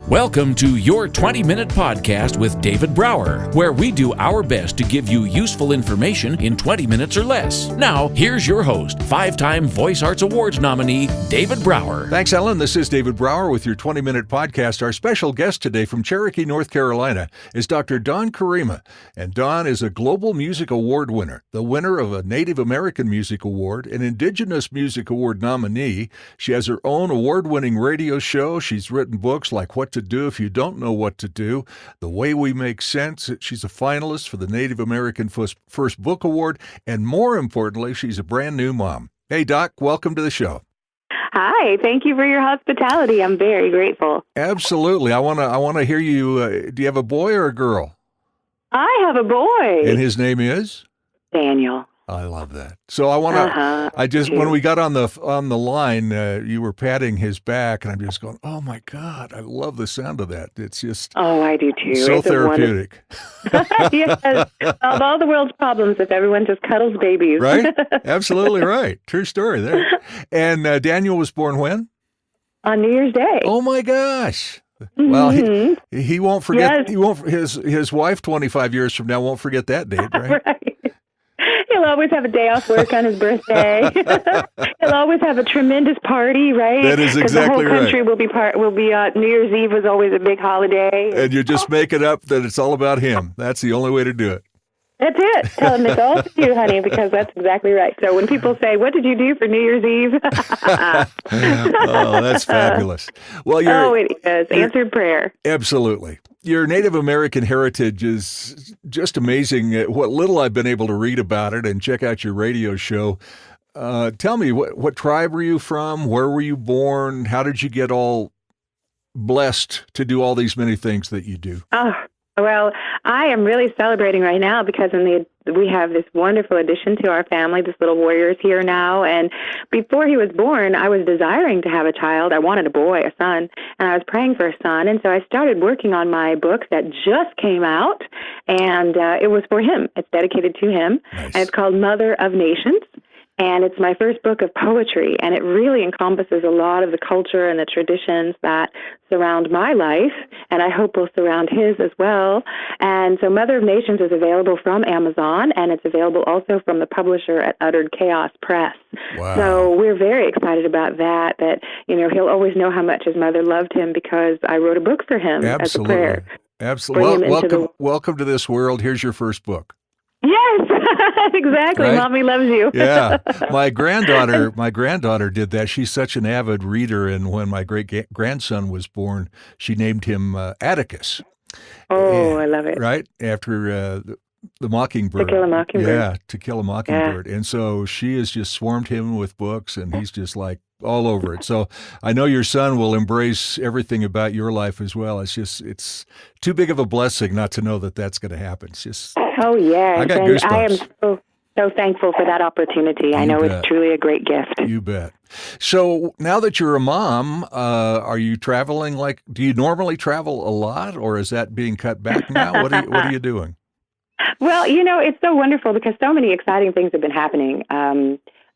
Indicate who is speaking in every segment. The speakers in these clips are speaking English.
Speaker 1: Welcome to your 20-minute podcast with David Brower, where we do our best to give you useful information in 20 minutes or less. Now, here's your host, 5-time Voice Arts Awards nominee, David Brower.
Speaker 2: Thanks, Ellen. This is David Brower with your 20-minute podcast. Our special guest today from Cherokee, North Carolina is Dr. Dawn Karima. And Dawn is a Global Music Award winner, the winner of a Native American Music Award, an Indigenous Music Award nominee. She has her own award-winning radio show. She's written books like What to Do If You Don't Know What to Do, The Way We Make Sense. She's a finalist for the Native American First Book Award, and more importantly, she's a brand new mom. Hey, Doc, welcome to the show.
Speaker 3: Hi, thank you for your hospitality. I'm very grateful.
Speaker 2: Absolutely. I want to hear you. Do you have a boy or a girl?
Speaker 3: I have a boy.
Speaker 2: And his name is?
Speaker 3: Daniel.
Speaker 2: I love that. So I want to, when we got on the line, you were patting his back, and I'm just going, oh my God, I love the sound of that. It's just
Speaker 3: I do too.
Speaker 2: So therapeutic.
Speaker 3: Yes. Of all the world's problems, if everyone just cuddles babies.
Speaker 2: Right? Absolutely right. True story there. And Daniel was born when?
Speaker 3: On New Year's Day.
Speaker 2: Oh my gosh. Well, he won't forget. Yes. He won't. His wife 25 years from now won't forget that date, right?
Speaker 3: Right. He'll always have a day off work on his birthday. He'll always have a tremendous party, right?
Speaker 2: That is exactly right.
Speaker 3: The whole country will be New Year's Eve was always a big holiday.
Speaker 2: And you just make it up that it's all about him. That's the only way to do it.
Speaker 3: That's it. Tell him it's all for you, honey, because that's exactly right. So when people say, "What did you do for New Year's Eve?"
Speaker 2: Oh, that's fabulous. Well,
Speaker 3: it is. Answered prayer.
Speaker 2: Absolutely. Your Native American heritage is just amazing. What little I've been able to read about it and check out your radio show. Tell me, what tribe were you from? Where were you born? How did you get all blessed to do all these many things that you do?
Speaker 3: Oh, well, I am really celebrating right now because we have this wonderful addition to our family. This little warrior is here now. And before he was born, I was desiring to have a child. I wanted a boy, a son, and I was praying for a son. And so I started working on my book that just came out, and it was for him. It's dedicated to him.
Speaker 2: Nice.
Speaker 3: And it's called Mother of Nations. And it's my first book of poetry, and it really encompasses a lot of the culture and the traditions that surround my life, and I hope will surround his as well. And so Mother of Nations is available from Amazon, and it's available also from the publisher at Uttered Chaos Press.
Speaker 2: Wow.
Speaker 3: So we're very excited about that he'll always know how much his mother loved him because I wrote a book for him. As a prayer.
Speaker 2: Absolutely. Welcome to this world. Here's your first book.
Speaker 3: Yes, exactly. Right? Mommy loves you.
Speaker 2: Yeah. My granddaughter did that. She's such an avid reader, and when my great-grandson was born, she named him Atticus.
Speaker 3: Oh, I love it.
Speaker 2: Right? After the mockingbird.
Speaker 3: To Kill a Mockingbird.
Speaker 2: Yeah, To Kill a Mockingbird. Yeah. And so she has just swarmed him with books, and he's just like all over it. So I know your son will embrace everything about your life as well. It's too big of a blessing not to know that that's going to happen. It's just...
Speaker 3: Oh, yes.
Speaker 2: I got goosebumps.
Speaker 3: I am so thankful for that opportunity. I know it's truly a great gift.
Speaker 2: You bet. So now that you're a mom, are you traveling? Do you normally travel a lot, or is that being cut back now? What are you doing?
Speaker 3: Well, it's so wonderful because so many exciting things have been happening.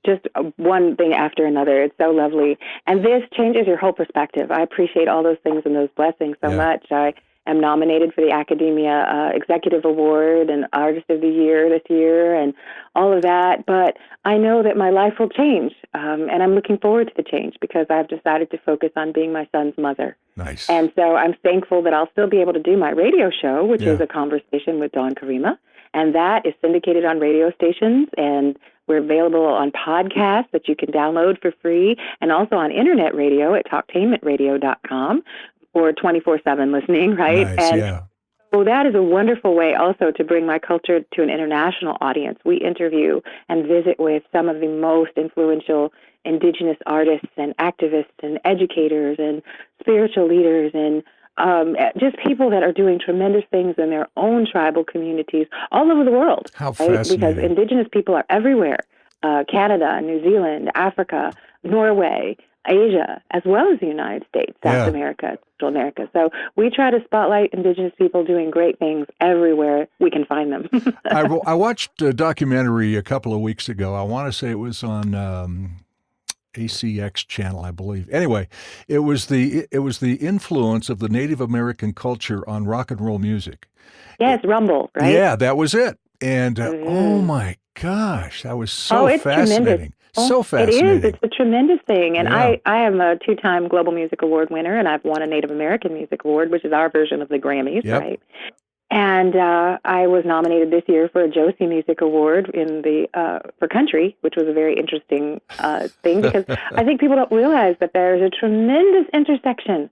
Speaker 3: Just one thing after another. It's so lovely. And this changes your whole perspective. I appreciate all those things and those blessings so much. I am nominated for the Academia Executive Award and Artist of the Year this year and all of that. But I know that my life will change, and I'm looking forward to the change because I've decided to focus on being my son's mother.
Speaker 2: Nice.
Speaker 3: And so I'm thankful that I'll still be able to do my radio show, which is a conversation with Dawn Karima, and that is syndicated on radio stations, and we're available on podcasts that you can download for free, and also on internet radio at talktainmentradio.com. or 24/7 listening, right?
Speaker 2: Nice,
Speaker 3: So that is a wonderful way also to bring my culture to an international audience. We interview and visit with some of the most influential Indigenous artists and activists and educators and spiritual leaders and just people that are doing tremendous things in their own tribal communities all over the world.
Speaker 2: How fascinating.
Speaker 3: Because Indigenous people are everywhere. Canada, New Zealand, Africa, Norway, Asia, as well as the United States, South America, Central America. So we try to spotlight Indigenous people doing great things everywhere we can find them.
Speaker 2: I watched a documentary a couple of weeks ago. I want to say it was on ACX channel, I believe. Anyway, it was the influence of the Native American culture on rock and roll music.
Speaker 3: Yes, Rumble, right?
Speaker 2: Yeah, that was it. And oh
Speaker 3: Mhm.
Speaker 2: my gosh, that was
Speaker 3: Oh,
Speaker 2: so
Speaker 3: it's tremendous.
Speaker 2: fascinating.
Speaker 3: Oh,
Speaker 2: So
Speaker 3: it is.
Speaker 2: fascinating.
Speaker 3: It's a tremendous thing. And
Speaker 2: Yeah.
Speaker 3: I am a two-time Global Music Award winner, and I've won a Native American Music Award, which is our version of the Grammys,
Speaker 2: Yep.
Speaker 3: right? And I was nominated this year for a Josie Music Award in the for country, which was a very interesting thing because I think people don't realize that there's a tremendous intersection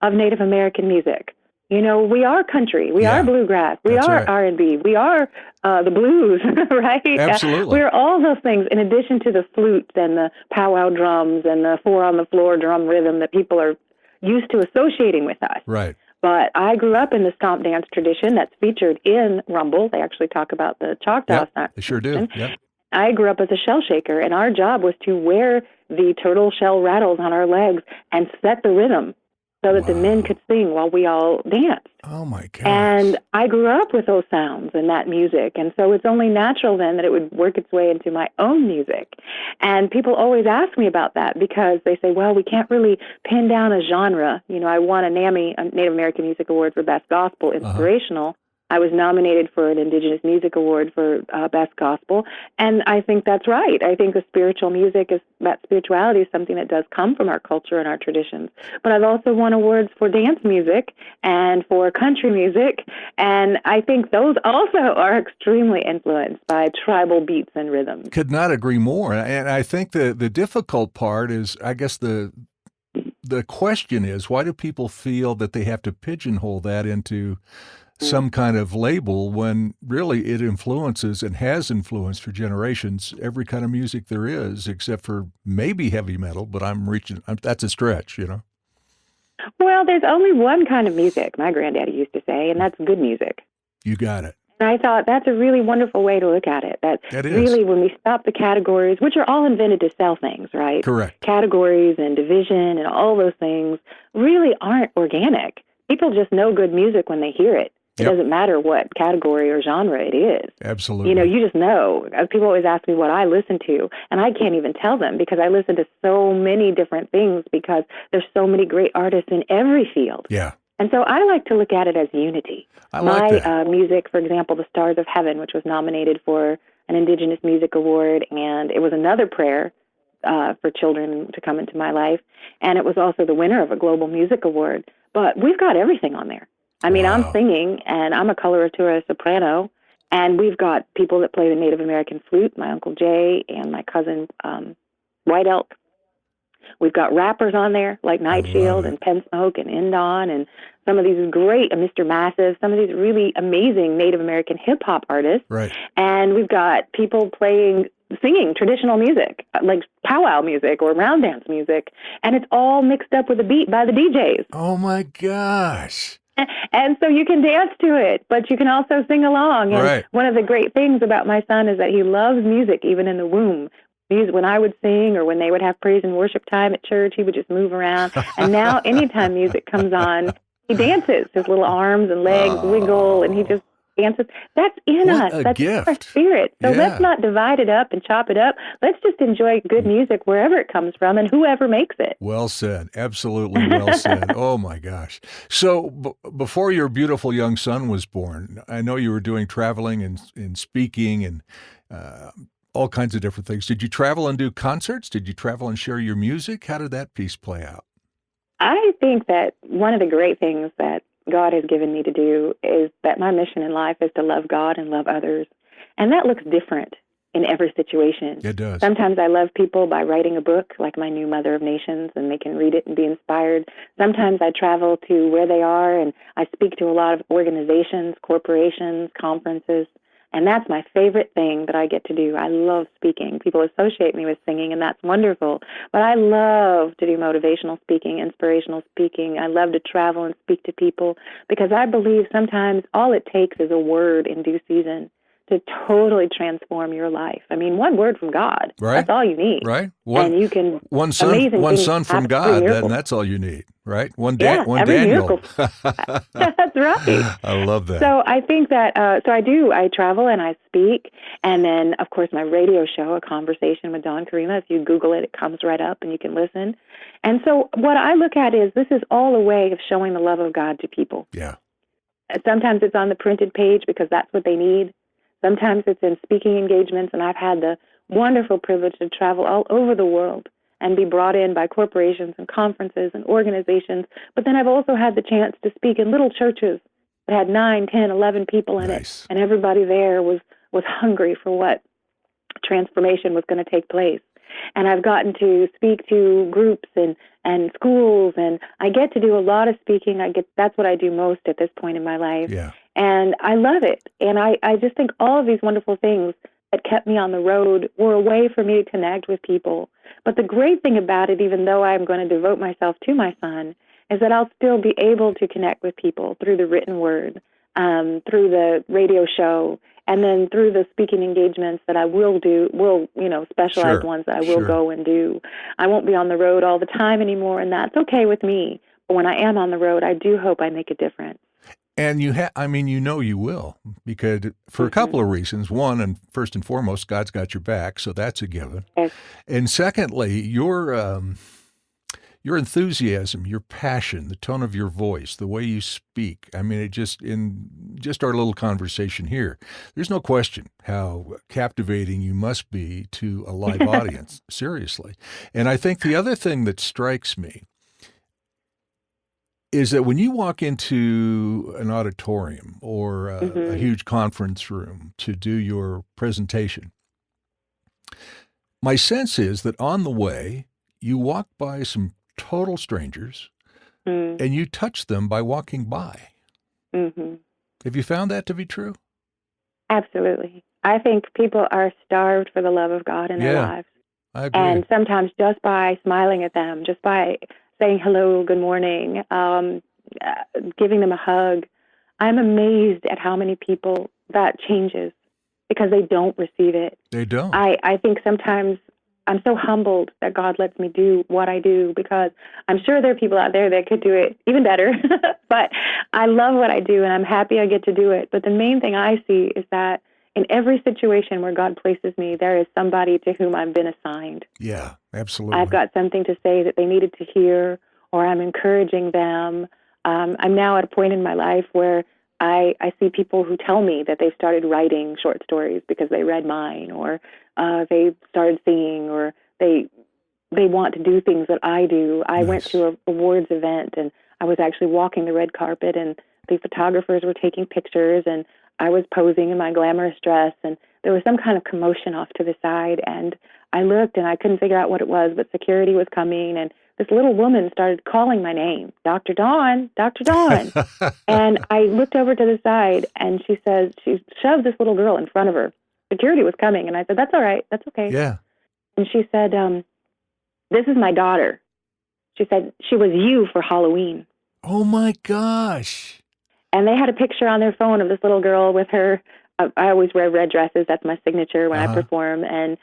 Speaker 3: of Native American music. You know, we are country, we are
Speaker 2: Yeah,
Speaker 3: bluegrass, we
Speaker 2: that's
Speaker 3: are
Speaker 2: right.
Speaker 3: R&B, we are the blues, right?
Speaker 2: Absolutely.
Speaker 3: We're all those things in addition to the flutes and the powwow drums and the four on the floor drum rhythm that people are used to associating with us.
Speaker 2: Right.
Speaker 3: But I grew up in the stomp dance tradition that's featured in Rumble. They actually talk about the Choctaw
Speaker 2: Yep,
Speaker 3: stomp
Speaker 2: they sure do.
Speaker 3: tradition.
Speaker 2: Yep.
Speaker 3: I grew up as a shell shaker, and our job was to wear the turtle shell rattles on our legs and set the rhythm so that the men
Speaker 2: Wow.
Speaker 3: could sing while we all danced.
Speaker 2: Oh my gosh.
Speaker 3: And I grew up with those sounds and that music. And so it's only natural then that it would work its way into my own music. And people always ask me about that because they say, well, we can't really pin down a genre. You know, I won a NAMI, a Native American Music Award for Best Gospel Inspirational. I was nominated for an Indigenous Music Award for Best Gospel, and I think that's right. I think the spiritual music that spirituality is something that does come from our culture and our traditions. But I've also won awards for dance music and for country music, and I think those also are extremely influenced by tribal beats and rhythms.
Speaker 2: Could not agree more. And I think the difficult part is, I guess the question is, why do people feel that they have to pigeonhole that into some kind of label when really it influences and has influenced for generations every kind of music there is, except for maybe heavy metal, but that's a stretch, you know?
Speaker 3: Well, there's only one kind of music, my granddaddy used to say, and that's good music.
Speaker 2: You got it.
Speaker 3: And I thought that's a really wonderful way to look at it. That
Speaker 2: is.
Speaker 3: really, when we stop the categories, which are all invented to sell things, right?
Speaker 2: Correct.
Speaker 3: Categories and division and all those things really aren't organic. People just know good music when they hear it. It doesn't matter what category or genre it is.
Speaker 2: Absolutely.
Speaker 3: You know, you just know. People always ask me what I listen to, and I can't even tell them because I listen to so many different things because there's so many great artists in every field.
Speaker 2: Yeah.
Speaker 3: And so I like to look at it as unity.
Speaker 2: I like
Speaker 3: My music, for example, The Stars of Heaven, which was nominated for an Indigenous Music Award, and it was another prayer for children to come into my life, and it was also the winner of a Global Music Award. But we've got everything on there. I mean,
Speaker 2: Wow.
Speaker 3: I'm singing, and I'm a coloratura soprano, and we've got people that play the Native American flute, my Uncle Jay and my cousin White Elk. We've got rappers on there like Nightshield and Pen Smoke and Indon and some of these great, Mr. Massive, some of these really amazing Native American hip-hop artists.
Speaker 2: Right.
Speaker 3: And we've got people singing traditional music, like powwow music or round dance music, and it's all mixed up with a beat by the DJs.
Speaker 2: Oh, my gosh.
Speaker 3: And so you can dance to it, but you can also sing along. And
Speaker 2: Right.
Speaker 3: one of the great things about my son is that he loves music even in the womb. When I would sing or when they would have praise and worship time at church, he would just move around. And now anytime music comes on, he dances. His little arms and legs wiggle, and he just dances. That's in
Speaker 2: What
Speaker 3: us.
Speaker 2: a
Speaker 3: That's
Speaker 2: gift.
Speaker 3: our spirit. So
Speaker 2: Yeah.
Speaker 3: let's not divide it up and chop it up. Let's just enjoy good music wherever it comes from and whoever makes it.
Speaker 2: Well said. Absolutely well said. Oh, my gosh. So before your beautiful young son was born, I know you were doing traveling and speaking and all kinds of different things. Did you travel and do concerts? Did you travel and share your music? How did that piece play out?
Speaker 3: I think that one of the great things that God has given me to do is that my mission in life is to love God and love others. And that looks different in every situation.
Speaker 2: It does.
Speaker 3: Sometimes I love people by writing a book, like my new Mother of Nations, and they can read it and be inspired. Sometimes I travel to where they are, and I speak to a lot of organizations, corporations, conferences. And that's my favorite thing that I get to do. I love speaking. People associate me with singing, and that's wonderful. But I love to do motivational speaking, inspirational speaking. I love to travel and speak to people because I believe sometimes all it takes is a word in due season to totally transform your life. I mean, one word from God,
Speaker 2: Right.
Speaker 3: that's all you need.
Speaker 2: Right.
Speaker 3: And you can,
Speaker 2: one son from God, then that's all you need, right? One
Speaker 3: every
Speaker 2: Daniel.
Speaker 3: miracle. That's right.
Speaker 2: I love that.
Speaker 3: So I think that, I travel and I speak. And then, of course, my radio show, A Conversation with Dawn Karima, if you Google it, it comes right up and you can listen. And so what I look at is this is all a way of showing the love of God to people.
Speaker 2: Yeah.
Speaker 3: Sometimes it's on the printed page because that's what they need. Sometimes it's in speaking engagements, and I've had the wonderful privilege to travel all over the world and be brought in by corporations and conferences and organizations. But then I've also had the chance to speak in little churches that had 9, 10, 11 people in it, and everybody there was hungry for what transformation was going to take place. And I've gotten to speak to groups and schools, and I get to do a lot of speaking. That's what I do most at this point in my life.
Speaker 2: Yeah.
Speaker 3: And I love it. And I just think all of these wonderful things that kept me on the road were a way for me to connect with people. But the great thing about it, even though I'm going to devote myself to my son, is that I'll still be able to connect with people through the written word, through the radio show, and then through the speaking engagements that I will do, specialized ones that I will go and do. I won't be on the road all the time anymore, and that's okay with me. But when I am on the road, I do hope I make a difference.
Speaker 2: And you will, because for a couple of reasons. One, and first and foremost, God's got your back, so that's a given.
Speaker 3: Yes.
Speaker 2: And secondly, your enthusiasm, your passion, the tone of your voice, the way you speak. I mean, in just our little conversation here, there's no question how captivating you must be to a live audience, seriously. And I think the other thing that strikes me is that when you walk into an auditorium or a huge conference room to do your presentation, my sense is that on the way, you walk by some total strangers and you touch them by walking by. Mm-hmm. Have you found that to be true?
Speaker 3: Absolutely. I think people are starved for the love of God in their lives.
Speaker 2: I agree.
Speaker 3: And sometimes just by smiling at them, just by saying hello, good morning, giving them a hug, I'm amazed at how many people that changes because they don't receive it.
Speaker 2: They don't.
Speaker 3: I think sometimes I'm so humbled that God lets me do what I do because I'm sure there are people out there that could do it even better. But I love what I do, and I'm happy I get to do it. But the main thing I see is that in every situation where God places me, there is somebody to whom I've been assigned.
Speaker 2: Yeah, absolutely.
Speaker 3: I've got something to say that they needed to hear, or I'm encouraging them. I'm now at a point in my life where I see people who tell me that they've started writing short stories because they read mine, or they started singing, or they want to do things that I do. I went to an awards event, and I was actually walking the red carpet, and the photographers were taking pictures, and I was posing in my glamorous dress, and there was some kind of commotion off to the side, and I looked, and I couldn't figure out what it was, but security was coming, and this little woman started calling my name, Dr. Dawn, Dr. Dawn. And I looked over to the side, and she shoved this little girl in front of her. Security was coming, and I said, that's all right, that's okay.
Speaker 2: Yeah.
Speaker 3: And she said, this is my daughter. She said, she was you for Halloween.
Speaker 2: Oh, my gosh.
Speaker 3: And they had a picture on their phone of this little girl with her. I always wear red dresses. That's my signature when I perform. And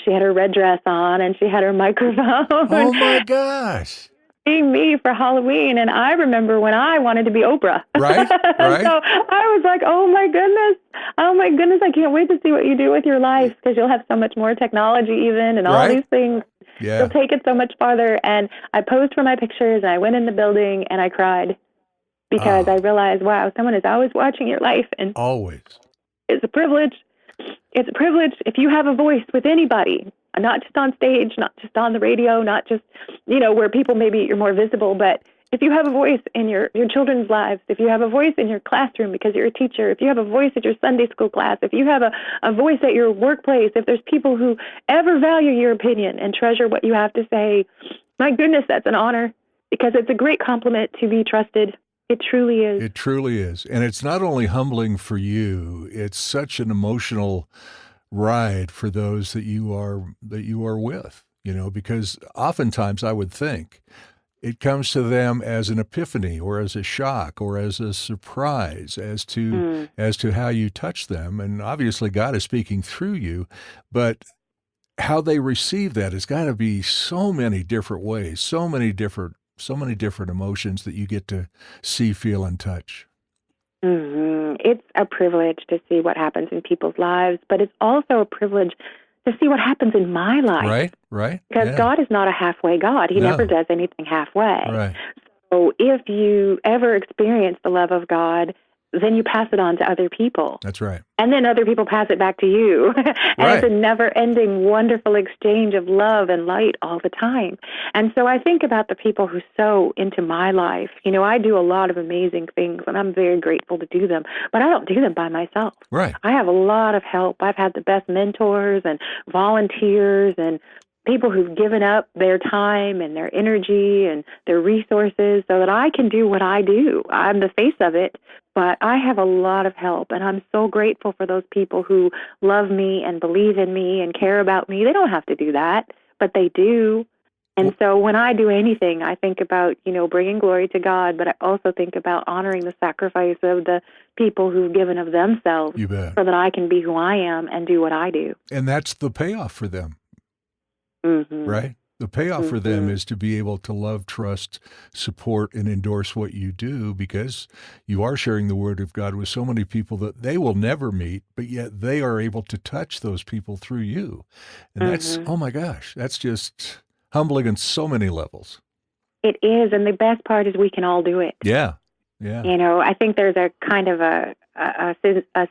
Speaker 3: she had her red dress on, and she had her microphone.
Speaker 2: Oh, my gosh.
Speaker 3: Being me for Halloween. And I remember when I wanted to be Oprah.
Speaker 2: Right.
Speaker 3: So I was like, oh, my goodness. I can't wait to see what you do with your life, because you'll have so much more technology even and all these things.
Speaker 2: Yeah.
Speaker 3: You'll take it so much farther. And I posed for my pictures, and I went in the building, and I cried. Because I realized, wow, someone is always watching your life. And
Speaker 2: always.
Speaker 3: It's a privilege. It's a privilege if you have a voice with anybody, not just on stage, not just on the radio, not just, where people maybe you're more visible, but if you have a voice in your children's lives, if you have a voice in your classroom because you're a teacher, if you have a voice at your Sunday school class, if you have a voice at your workplace, if there's people who ever value your opinion and treasure what you have to say, my goodness, that's an honor, because it's a great compliment to be trusted. It truly is. It
Speaker 2: truly is. And it's not only humbling for you, it's such an emotional ride for those that you are with, because oftentimes I would think it comes to them as an epiphany or as a shock or as a surprise as to how you touch them. And obviously God is speaking through you, but how they receive that has got to be so many different ways, so many different emotions that you get to see, feel, and touch.
Speaker 3: It's a privilege to see what happens in people's lives, but it's also a privilege to see what happens in my life.
Speaker 2: Right.
Speaker 3: Because God is not a halfway God. He never does anything halfway.
Speaker 2: Right.
Speaker 3: So if you ever experience the love of God, then you pass it on to other people.
Speaker 2: That's right.
Speaker 3: And then other people pass it back to you. And it's a never-ending, wonderful exchange of love and light all the time. And so I think about the people who sow into my life. You know, I do a lot of amazing things, and I'm very grateful to do them. But I don't do them by myself.
Speaker 2: Right.
Speaker 3: I have a lot of help. I've had the best mentors and volunteers and people who've given up their time and their energy and their resources so that I can do what I do. I'm the face of it, but I have a lot of help, and I'm so grateful for those people who love me and believe in me and care about me. They don't have to do that, but they do. And so when I do anything, I think about, you know, bringing glory to God, but I also think about honoring the sacrifice of the people who've given of themselves so that I can be who I am and do what I do.
Speaker 2: And that's the payoff for them. Right? The payoff for them is to be able to love, trust, support, and endorse what you do, because you are sharing the Word of God with so many people that they will never meet, but yet they are able to touch those people through you. And that's, oh my gosh, that's just humbling on so many levels.
Speaker 3: It is, and the best part is we can all do it.
Speaker 2: Yeah.
Speaker 3: You know, I think there's a kind of a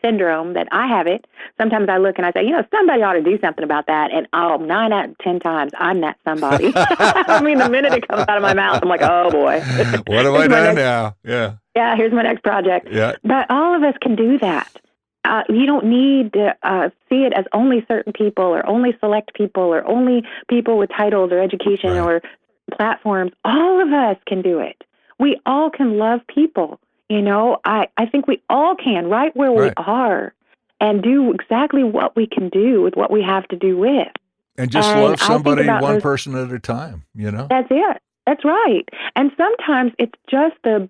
Speaker 3: syndrome that I have it. Sometimes I look and I say, you know, somebody ought to do something about that. And 9 out of 10 times, I'm that somebody. I mean, the minute it comes out of my mouth, I'm like, oh boy.
Speaker 2: What have I done now? Yeah.
Speaker 3: Yeah, here's my next project.
Speaker 2: Yeah.
Speaker 3: But all of us can do that. You don't need to see it as only certain people or only select people or only people with titles or education or platforms. All of us can do it. We all can love people. You know, I think we all can, right where we are, and do exactly what we can do with what we have to do with.
Speaker 2: And just love somebody one person at a time, you know?
Speaker 3: That's it. That's right. And sometimes it's just the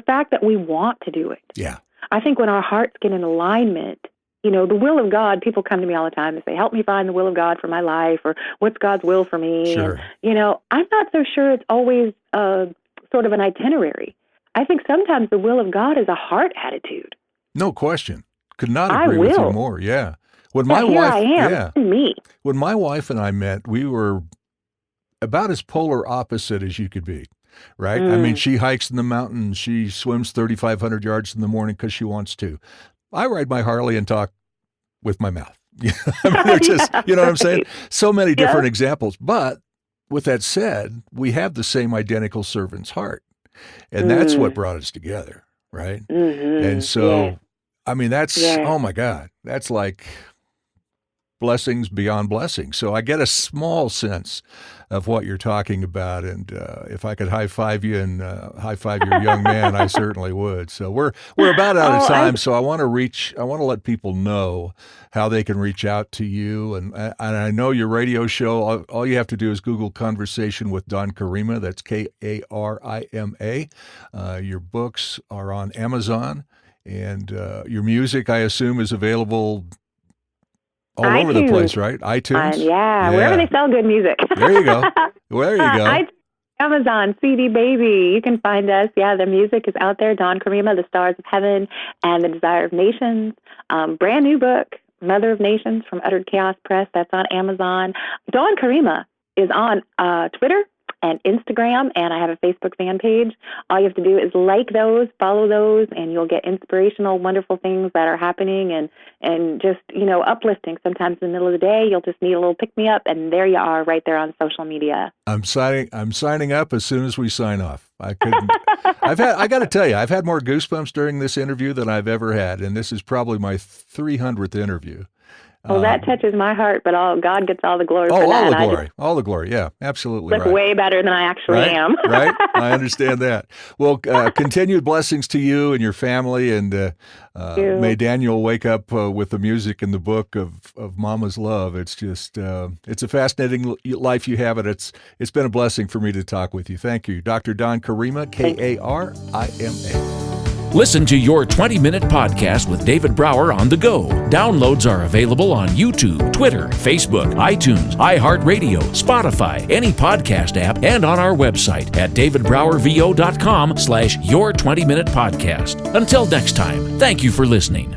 Speaker 3: fact that we want to do it.
Speaker 2: Yeah.
Speaker 3: I think when our hearts get in alignment, you know, the will of God, people come to me all the time and say, help me find the will of God for my life, or what's God's will for me?
Speaker 2: Sure.
Speaker 3: And, you know, I'm not so sure it's always sort of an itinerary. I think sometimes the will of God is a heart attitude.
Speaker 2: No question. Could not agree with you more. Yeah. When my wife,
Speaker 3: me.
Speaker 2: When my wife and I met, we were about as polar opposite as you could be, right? I mean, she hikes in the mountains. She swims 3,500 yards in the morning because she wants to. I ride my Harley and talk with my mouth. I mean, they're just, you know what I'm saying? So many different examples. But with that said, we have the same identical servant's heart. And that's what brought us together, right? And so, I mean, that's, oh my God, that's like blessings beyond blessings. So I get a small sense of what you're talking about. And if I could high five you and high five your young man, I certainly would. So we're about out of time. So I want to let people know how they can reach out to you. And I know your radio show, all you have to do is Google Conversation with Don Karima. That's Karima. Your books are on Amazon, and your music, I assume, is available all over the place, right? iTunes?
Speaker 3: Wherever they sell good music.
Speaker 2: There you go.
Speaker 3: Amazon, CD Baby. You can find us. Yeah, the music is out there. Don Karima, The Stars of Heaven and The Desire of Nations. Brand new book, Mother of Nations from Uttered Chaos Press. That's on Amazon. Don Karima is on Twitter and Instagram, and I have a Facebook fan page. All you have to do is like those, follow those, and you'll get inspirational, wonderful things that are happening and just, you know, uplifting. Sometimes in the middle of the day, you'll just need a little pick-me-up, and there you are right there on social media. I'm
Speaker 2: signing up as soon as we sign off. I got to tell you, I've had more goosebumps during this interview than I've ever had, and this is probably my 300th interview.
Speaker 3: Well, that touches my heart, but God gets all the glory for that.
Speaker 2: All the glory. Yeah, absolutely.
Speaker 3: Look way better than I actually am.
Speaker 2: Right. I understand that. Well, continued blessings to you and your family, and may Daniel wake up with the music and the book of Mama's Love. It's just, it's a fascinating life you have, and it's been a blessing for me to talk with you. Thank you. Dr. Don Karima, Karima.
Speaker 1: Listen to Your 20-Minute Podcast with David Brower on the go. Downloads are available on YouTube, Twitter, Facebook, iTunes, iHeartRadio, Spotify, any podcast app, and on our website at davidbrowervo.com/Your 20-Minute Podcast. Until next time, thank you for listening.